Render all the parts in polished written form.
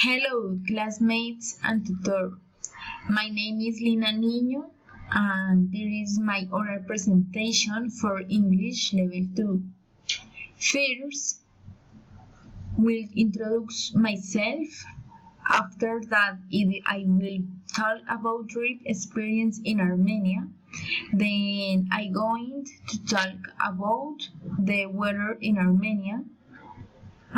Hello, classmates and tutor. My name is Lina Niño, and this is my oral presentation for English Level 2. First, will introduce myself. After that, I will talk about trip experience in Armenia. Then I'm going to talk about the weather in Armenia.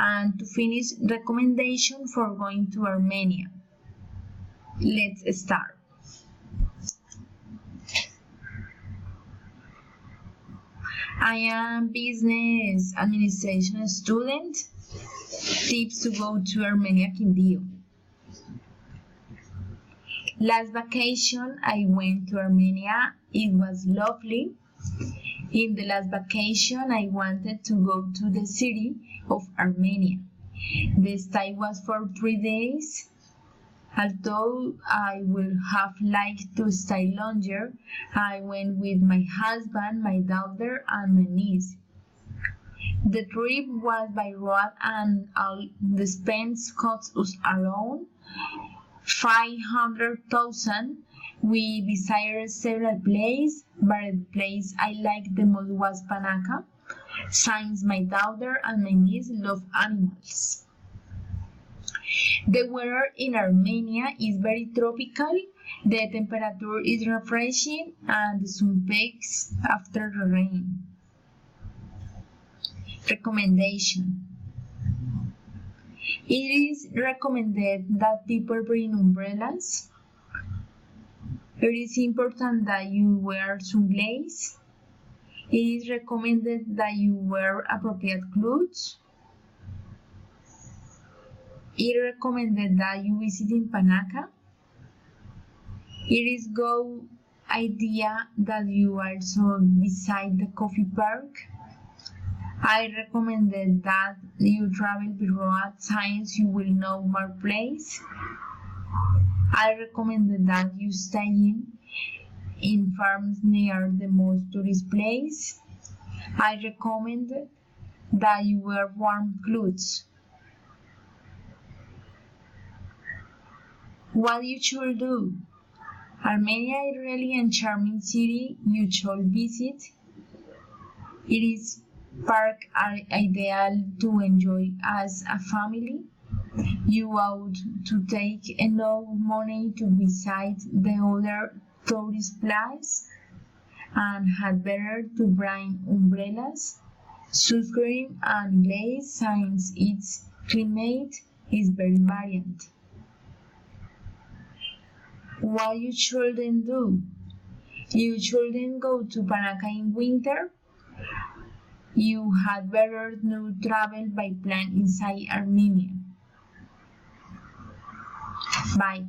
And to finish, recommendation for going to Armenia. Let's start. I am business administration student. Tips to go to Armenia Quindío. Last vacation I went to Armenia. It was lovely. In the last vacation I wanted to go to the city of Armenia. The stay was for 3 days. Although I would have liked to stay longer, I went with my husband, my daughter, and my niece. The trip was by road and all the expense cost us around 500,000. We visited several places, but the place I liked the most was Panaca, since my daughter and my niece love animals. The weather in Armenia is very tropical. The temperature is refreshing and the sun peaks after the rain. Recommendation. It is recommended that people bring umbrellas. It is important that you wear sunglasses. It is recommended that you wear appropriate clothes. It is recommended that you visit in Panaca. It is good idea that you also visit the coffee park. I recommended that you travel by road since you will know more place. I recommended that you stay in farms near the most tourist place. I recommended that you wear warm clothes. What you should do? Armenia is really a charming city you should visit. It is park are ideal to enjoy as a family. You ought to take enough money to visit the other tourist places and had better to bring umbrellas, sunscreen and glass since its climate is very variant. What you shouldn't do? You shouldn't go to Panaca in winter. You had better not travel by plane inside Armenia. Bye.